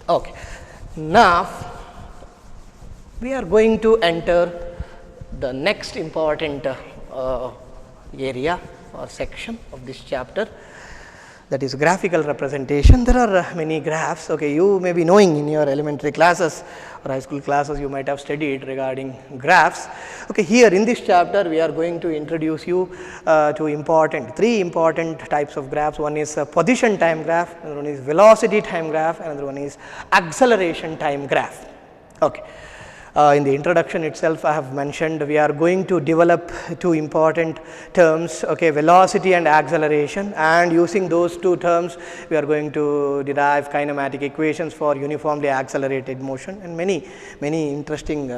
Okay. Now, we are going to enter the next important area or section of this chapter, that is graphical representation. There are many graphs. Okay, you may be knowing in your elementary classes or high school classes, you might have studied regarding graphs. Okay, here in this chapter we are going to introduce you to three important types of graphs. One is position time graph, another one is velocity time graph, another one is acceleration time graph. Okay. In the introduction itself, I have mentioned we are going to develop two important terms, okay, velocity and acceleration, and using those two terms we are going to derive kinematic equations for uniformly accelerated motion, and many interesting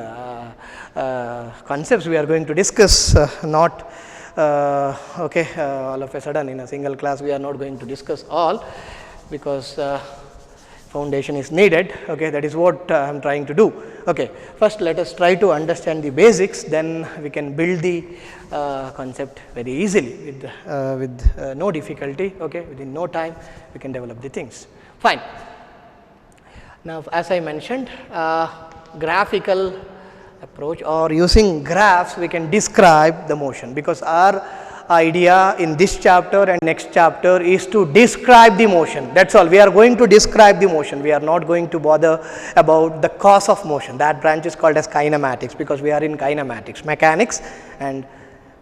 concepts we are going to discuss, not all of a sudden in a single class we are not going to discuss all, because foundation is needed. Okay, that is what I am trying to do. Okay, first let us try to understand the basics, then we can build the concept very easily with no difficulty. Okay, within no time we can develop the things. Fine. Now, as I mentioned, graphical approach or using graphs we can describe the motion, because our idea in this chapter and next chapter is to describe the motion. That's all. We are going to describe the motion. We are not going to bother about the cause of motion. That branch is called as kinematics, because we are in kinematics, mechanics, then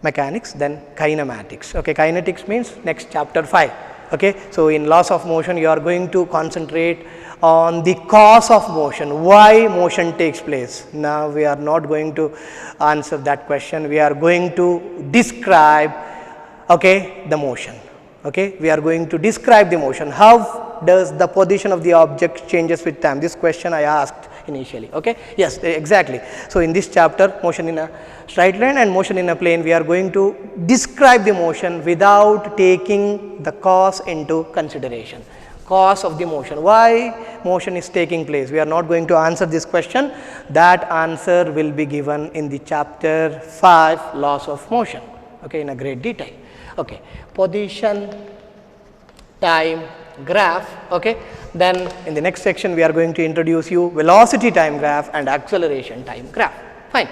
kinematics. Okay, kinetics means next chapter 5. Okay, so in laws of motion you are going to concentrate on the cause of motion, why motion takes place. Now, we are not going to answer that question. We are going to describe, okay, the motion. Okay, we are going to describe the motion. How does the position of the object changes with time? This question I asked initially. Okay, yes, exactly. So, in this chapter, motion in a straight line and motion in a plane, we are going to describe the motion without taking the cause into consideration. Cause of the motion, why motion is taking place. We are not going to answer this question. That answer will be given in the chapter 5, laws of motion, okay, in a great detail. Okay, position time graph. Okay, then in the next section we are going to introduce you velocity time graph and acceleration time graph. Fine.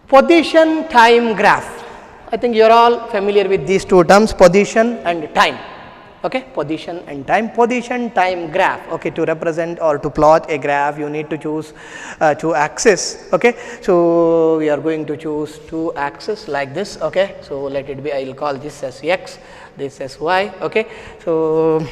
Position time graph. I think you are all familiar with these two terms, position and time. Okay, position and time. Position time graph. Okay, to represent or to plot a graph, you need to choose two axes. Okay, so we are going to choose two axes like this. Okay, so let it be. I will call this as x, this as y. Okay, so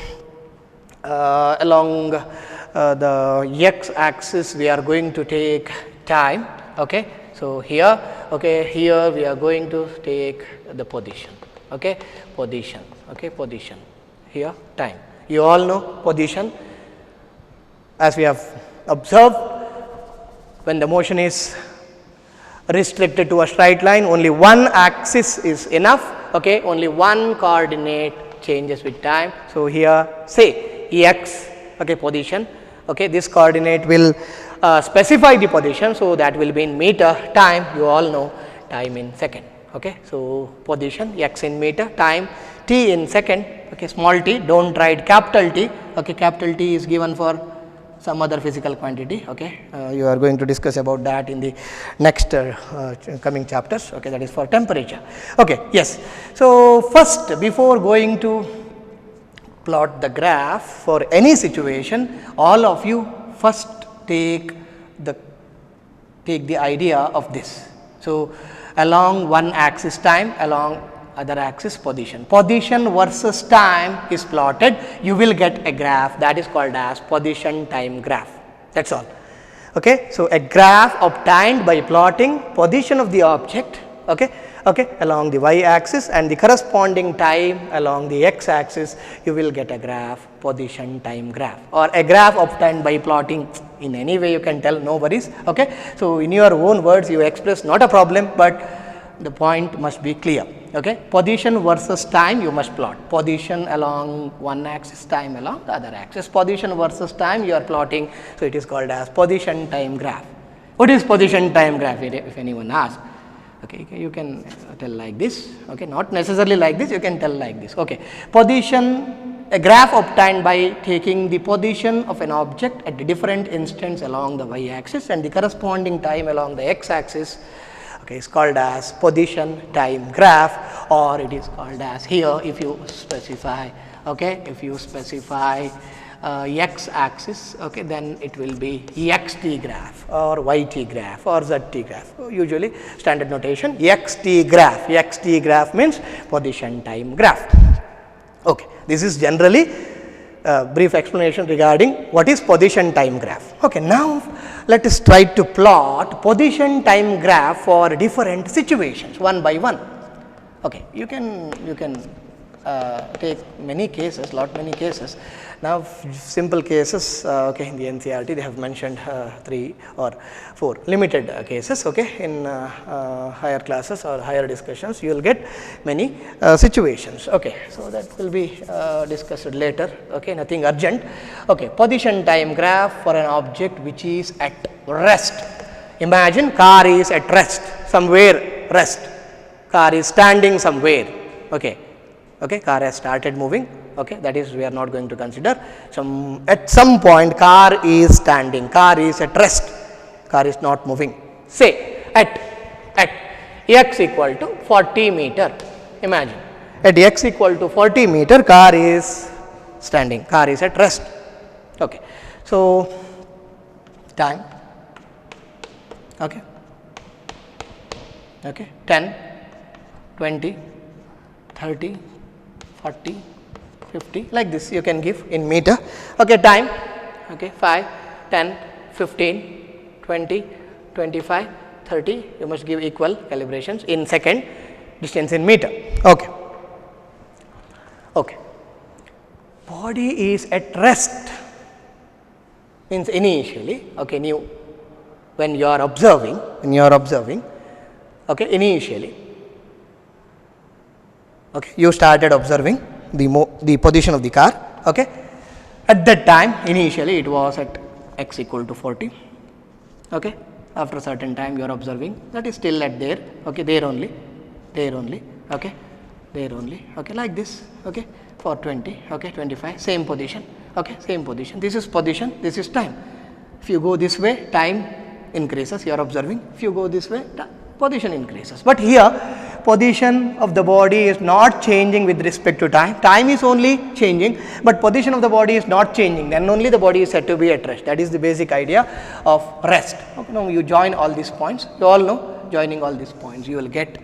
along the x axis, we are going to take time. Okay, so here, okay, here we are going to take the position. Okay, position. Okay, position. Here time. You all know position, as we have observed, when the motion is restricted to a straight line, only one axis is enough. Okay, only one coordinate changes with time. So, here say x, okay, position. Okay, this coordinate will specify the position. So, that will be in meter. Time, you all know, time in second. Okay, so position x in meter, time t in second. Okay, small t, don't write capital T. Okay, capital T is given for some other physical quantity. Okay, you are going to discuss about that in the next coming chapters. Okay, that is for temperature. Okay, yes. So, first, before going to plot the graph for any situation, all of you first take the idea of this. So, along one axis time, along other axis position. Position versus time is plotted, you will get a graph that is called as position time graph. That is all. Okay. So, a graph obtained by plotting position of the object, okay, along the y axis and the corresponding time along the x axis, you will get a graph, position time graph, or a graph obtained by plotting. In any way you can tell, no worries. Okay. So, in your own words you express, not a problem, but the point must be clear. Okay. Position versus time you must plot. Position along one axis, time along the other axis. Position versus time you are plotting. So, it is called as position time graph. What is position time graph, if anyone asks? Okay, you can tell like this. Okay, not necessarily like this, you can tell like this. Okay. Position a graph obtained by taking the position of an object at different instants along the y axis and the corresponding time along the x axis, okay, is called as position time graph, or it is called as, here if you specify, okay, if you specify x axis, okay, then it will be xt graph or yt graph or zt graph. Usually standard notation xt graph. Xt graph means position time graph. Okay, this is generally brief explanation regarding what is position time graph. Okay, now let us try to plot position time graph for different situations one by one. Okay, you can take many cases, many cases. Now simple cases, okay, in the NCERT they have mentioned 3 or 4 limited cases, okay. In higher classes or higher discussions you will get many situations, okay. So that will be discussed later, okay, nothing urgent. Okay, position time graph for an object which is at rest. Imagine car is at rest, somewhere rest, car is standing somewhere, okay. Okay, car has started moving, okay, that is we are not going to consider. At some point car is standing, car is at rest, car is not moving. Say at x equal to 40 meter, imagine at x equal to 40 meter car is standing, car is at rest. Okay, so time, okay, 10, 20, 30, 40, 50, like this you can give in meter. Okay, time, okay, 5, 10, 15, 20, 25, 30, you must give equal calibrations in second, distance in meter. Okay. Okay. Body is at rest means initially, okay, when you are observing, okay, initially, okay, you started observing the position of the car, okay. At that time initially it was at x equal to 40, okay. After a certain time you are observing that is still at there, okay, there only, okay, there only, okay, like this, okay, for 20, okay, 25, same position, okay, same position. This is position, this is time. If you go this way, time increases, you are observing. If you go this way, position increases. But here position of the body is not changing with respect to time, time is only changing, but position of the body is not changing, then only the body is said to be at rest. That is the basic idea of rest. Okay, now you join all these points, you all know, joining all these points you will get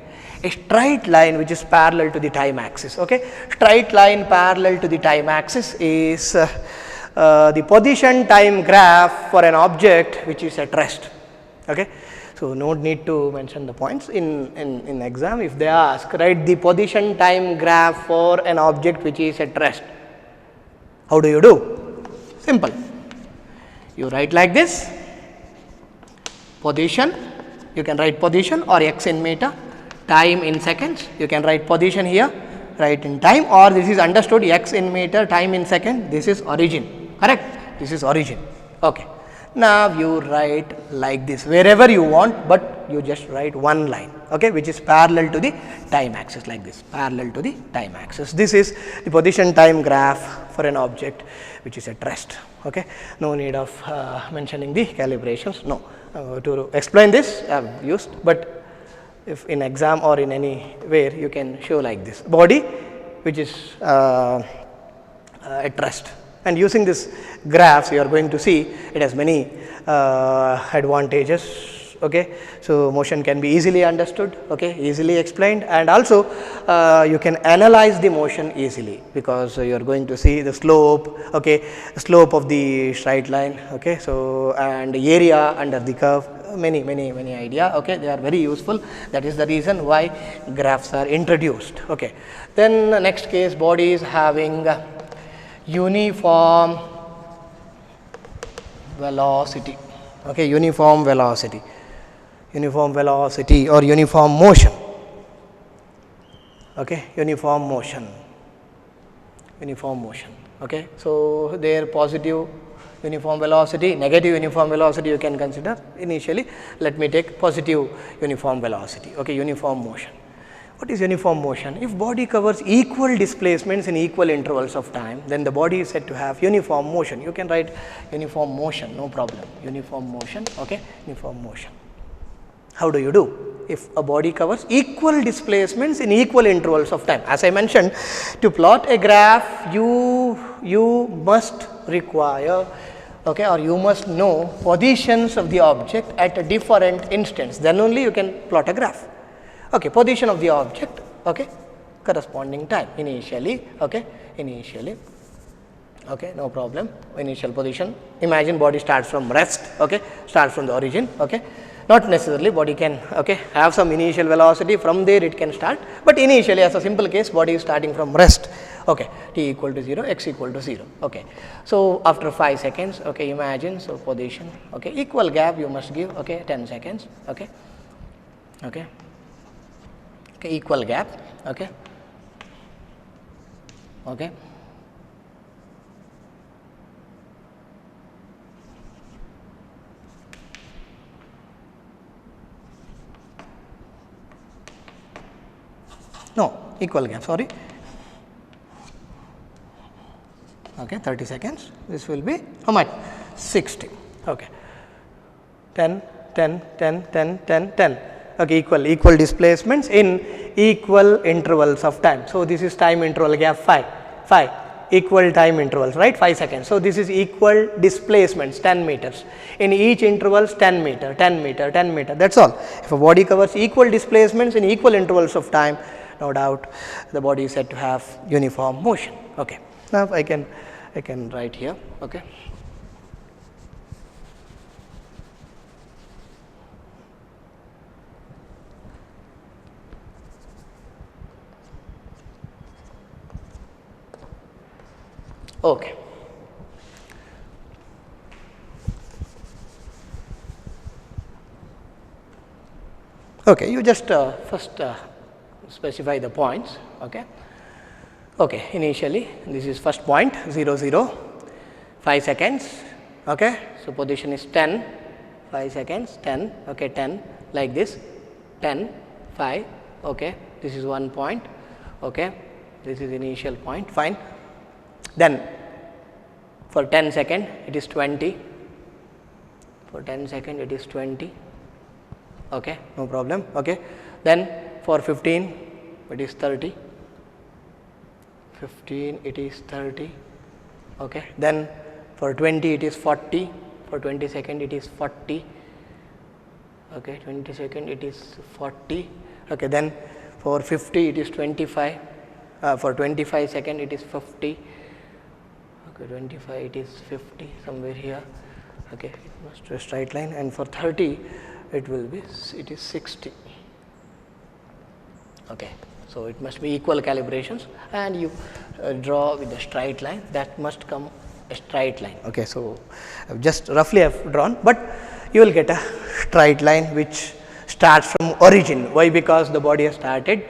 a straight line which is parallel to the time axis. Okay, straight line parallel to the time axis is the position time graph for an object which is at rest. Okay. So, no need to mention the points in exam. If they ask, write the position time graph for an object which is at rest. How do you do? Simple. You write like this, position, you can write position or x in meter, time in seconds, you can write position here, write in time, or this is understood x in meter, time in second, this is origin, correct? This is origin. Okay. Now you write like this wherever you want, but you just write one line, okay, which is parallel to the time axis, like this, parallel to the time axis. This is the position time graph for an object which is at rest. Okay, no need of mentioning the calibrations. No, to explain this I have used, but if in exam or in any where you can show like this, body which is at rest. And using this graphs you are going to see it has many advantages. Okay, so motion can be easily understood, okay, easily explained, and also you can analyze the motion easily, because you are going to see the slope, okay, slope of the straight line, okay, so and area under the curve, many idea, okay, they are very useful. That is the reason why graphs are introduced. Okay, then the next case, body is having uniform velocity, okay, uniform velocity or uniform motion, okay, uniform motion, okay. So there positive uniform velocity, negative uniform velocity you can consider initially. Let me take positive uniform velocity, okay, uniform motion. What is uniform motion? If body covers equal displacements in equal intervals of time, then the body is said to have uniform motion. You can write uniform motion, no problem. Uniform motion, okay, uniform motion. How do you do? If a body covers equal displacements in equal intervals of time. As I mentioned, to plot a graph, you must require, okay, or you must know positions of the object at a different instance. Then only you can plot a graph. Okay, position of the object, okay, corresponding time initially, okay, okay, no problem, initial position. Imagine body starts from rest, okay, starts from the origin, okay. Not necessarily body can, okay, have some initial velocity, from there it can start, but initially as a simple case body is starting from rest, okay, t equal to 0, x equal to 0, okay. So, after 5 seconds, okay, imagine, so position, okay, equal gap you must give, okay, 10 seconds, okay, okay. Okay, equal gap, okay, okay. No, equal gap, sorry. Okay, 30 seconds. This will be how much? 60. Okay. 10, 10, 10, 10, 10, 10. Okay, equal displacements in equal intervals of time. So, this is time interval gap 5 equal time intervals, right, 5 seconds. So, this is equal displacements 10 meters in each intervals 10 meter, 10 meter, 10 meter, that is all. If a body covers equal displacements in equal intervals of time, no doubt the body is said to have uniform motion. Okay. Now, I can write here, okay. Okay. Okay, you just first specify the points, okay. Okay, initially this is first point 0 0, 5 seconds, okay. So, position is 10, 5 seconds, 10, okay, 10 like this, 10, 5, okay, this is one point, okay, this is initial point, fine. Then for 10 second it is 20, for 10 second it is 20, okay, no problem, okay. Then for 15 it is 30, 15 it is 30, okay. Then for 20 it is 40, for 20 second it is 40, okay, 20 second it is 40, okay. Then for 50 it is 25, for 25 second it is 50, okay, 25 it is 50 somewhere here, okay, it must be a straight line, and for 30 it will be, it is 60, okay. So, it must be equal calibrations, and you draw with a straight line, that must come a straight line, okay. So, just roughly I have drawn, but you will get a straight line which starts from origin. Why? Because the body has started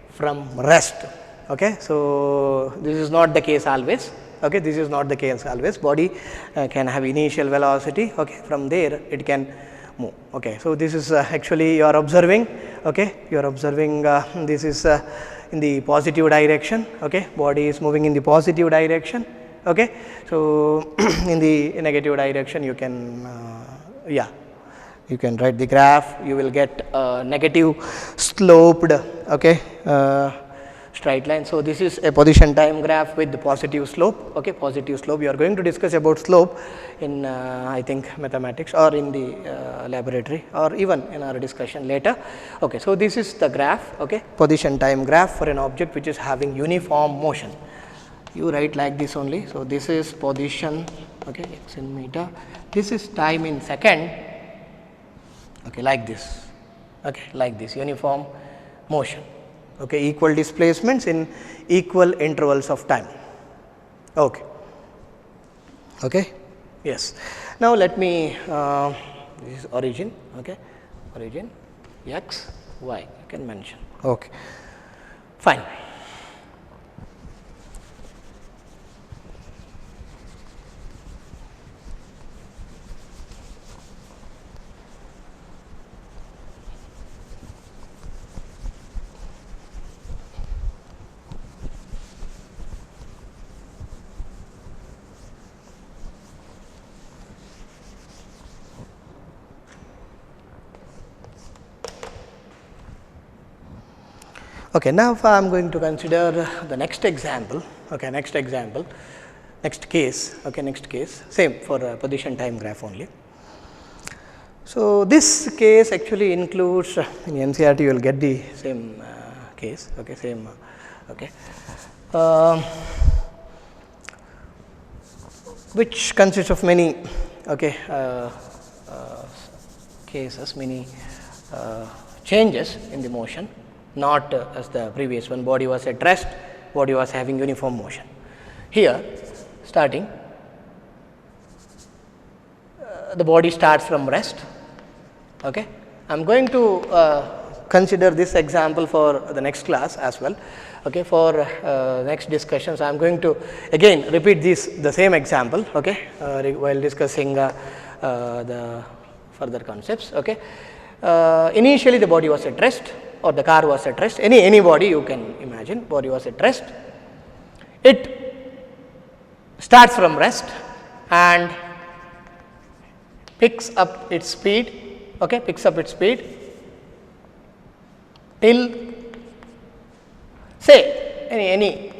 from rest, okay. So, this is not the case always, okay, this is not the case always. Body can have initial velocity, okay, from there it can move, okay. So, this is actually you are observing, okay, you are observing this is in the positive direction, okay, body is moving in the positive direction, okay. So, in the negative direction you can yeah, you can write the graph, you will get negative sloped, okay, straight line. So, this is a position time graph with the positive slope, okay, positive slope. We are going to discuss about slope in I think mathematics or in the laboratory or even in our discussion later, okay. So, this is the graph, okay, position time graph for an object which is having uniform motion. You write like this only. So, this is position, okay, x in meter, this is time in second, okay, like this, okay, like this, uniform motion, okay, equal displacements in equal intervals of time, okay, okay, yes. Now, let me this is origin, okay, origin x, y, you can mention, okay, fine. Okay, now I am going to consider the next example. Okay, next case. Okay, next case, same for position time graph only. So, this case actually includes in NCERT you will get the same case, okay, same, okay, which consists of many, okay, cases, many changes in the motion, not as the previous one, body was at rest, body was having uniform motion. Here starting the body starts from rest. Okay. I am going to consider this example for the next class as well. Okay. For next discussions, I am going to again repeat the same example, okay, while discussing the further concepts. Okay. Initially, the body was at rest, or the car was at rest. Any body you can imagine, body was at rest. It starts from rest and picks up its speed, okay, picks up its speed till, say, any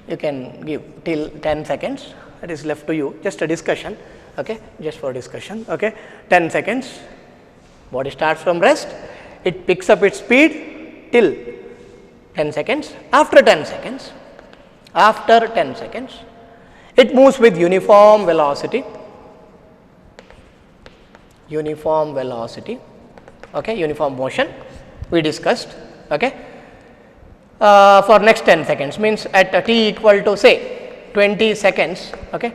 you can give till 10 seconds, that is left to you, just a discussion, okay, just for discussion, okay, 10 seconds, body starts from rest, it picks up its speed till 10 seconds, after 10 seconds, it moves with uniform velocity, okay, uniform motion we discussed, okay, for next 10 seconds, means at t equal to say 20 seconds, okay,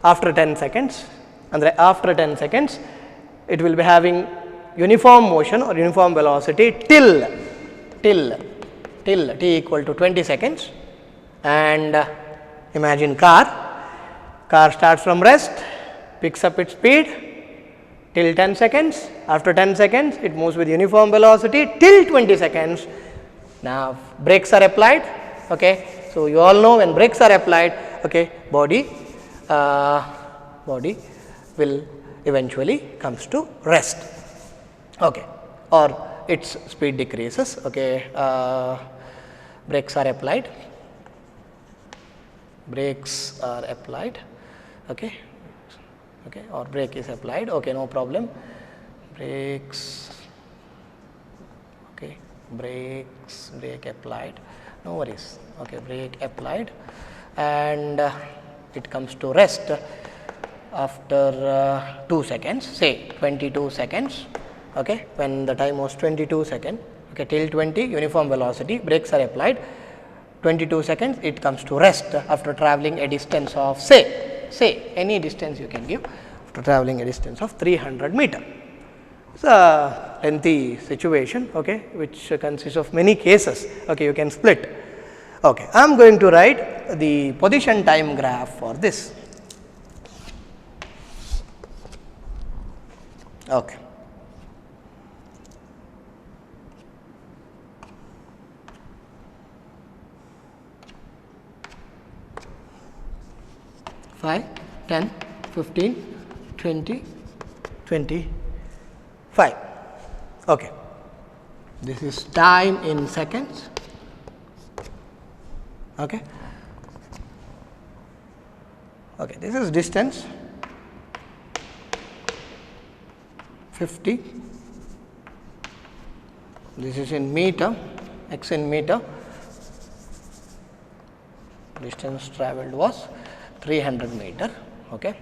after 10 seconds, and after 10 seconds it will be having uniform motion or uniform velocity till t equal to 20 seconds, and imagine car starts from rest, picks up its speed till 10 seconds, after 10 seconds it moves with uniform velocity till 20 seconds. Now, brakes are applied, okay. So, you all know when brakes are applied, okay, body will eventually comes to rest, okay, or its speed decreases, okay. Brakes are applied, okay, or brake is applied, okay, no problem, brakes, okay, brake applied, no worries, okay, brake applied, and it comes to rest after 2 seconds, say 22 seconds, okay, when the time was 22 seconds, okay, till 20 uniform velocity, brakes are applied, 22 seconds it comes to rest after travelling a distance of say any distance you can give, after travelling a distance of 300 meter. It's a lengthy situation, okay, which consists of many cases, okay, you can split. Okay, I am going to write the position time graph for this. Okay. Five, 10, 15, 20, 25. Okay. This is time in seconds. Okay. Okay. This is distance 50. This is in meter, x in meter. Distance travelled was 300 meter, okay.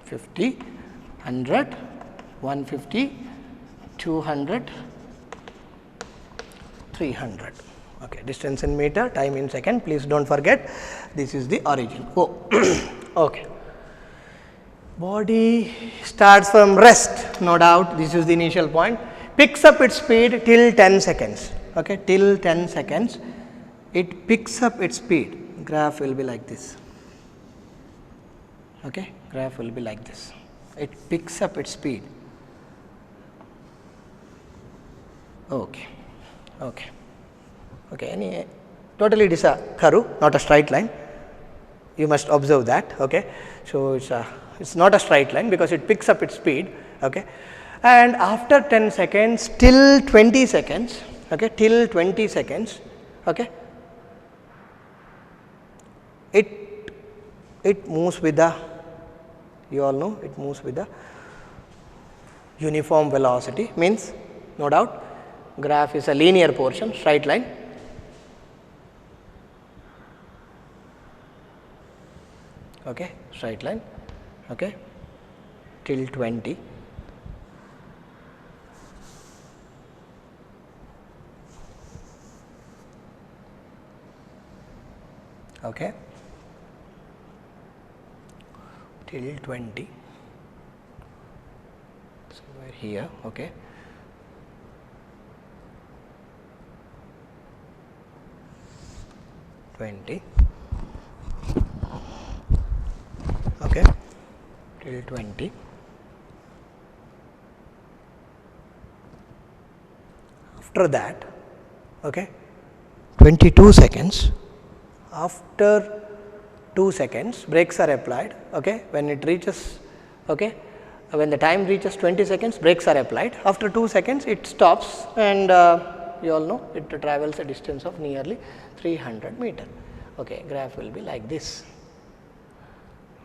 50, 100, 150, 200, 300, okay. Distance in meter, time in second, please do not forget this is the origin. Oh. Okay. Body starts from rest, no doubt, this is the initial point, picks up its speed till 10 seconds, okay, till 10 seconds it picks up its speed. Graph will be like this, okay, graph will be like this, it picks up its speed, okay, okay, okay, any totally it is a curve, not a straight line, you must observe that, okay. So, it's not a straight line because it picks up its speed, okay, and after 10 seconds till 20 seconds, okay, till 20 seconds, okay, it moves with the, you all know, it moves with the uniform velocity, means no doubt graph is a linear portion, straight line. Okay, straight line, okay, till 20. Okay, till 20, somewhere here, okay. Okay, till 20. After that, okay, 22 seconds. After 2 seconds, brakes are applied. Okay, when it reaches, okay, when the time reaches 20 seconds, brakes are applied. After 2 seconds, it stops, and you all know it travels a distance of nearly 300 meter. Okay, graph will be like this.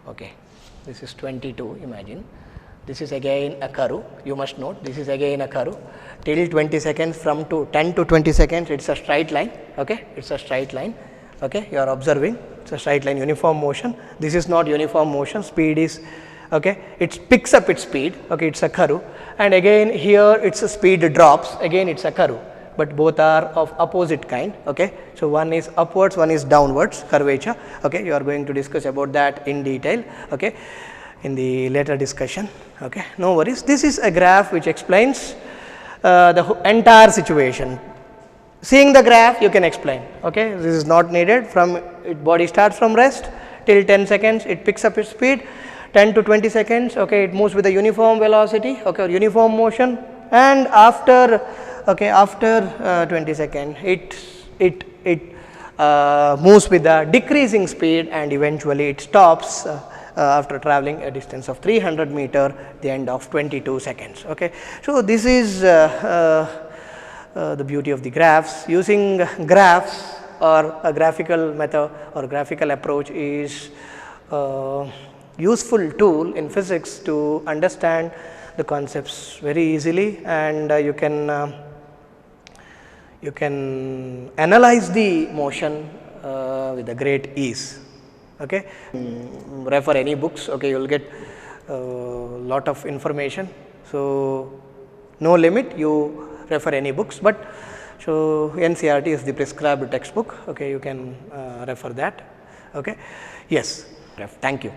Okay, this is 22. Imagine this is again a curve. You must note this is again a curve. Till 20 seconds, from 10 to 20 seconds, it's a straight line. Okay, it's a straight line. Okay, you are observing it's a straight line, uniform motion. This is not uniform motion, speed is, okay, it picks up its speed, okay, it's a curve, and again here its speed drops, again it's a curve, but both are of opposite kind. Okay, so one is upwards, one is downwards curvature. Okay, you are going to discuss about that in detail, okay, in the later discussion. Okay, no worries. This is a graph which explains the entire situation. Seeing the graph you can explain. Okay, this is not needed. From body starts from rest till 10 seconds, it picks up its speed. 10 to 20 seconds, okay, it moves with a uniform velocity, okay, or uniform motion, and after, okay, after 20 seconds, it moves with a decreasing speed, and eventually it stops after traveling a distance of 300 meter, the end of 22 seconds. Okay, so this is the beauty of the graphs. Using graphs or a graphical method or graphical approach is useful tool in physics to understand the concepts very easily, and you can analyze the motion with a great ease. Okay, refer any books. Okay, you will get lot of information. So no limit, you refer any books, but so NCERT is the prescribed textbook. Okay, you can refer that. Okay, yes, thank you.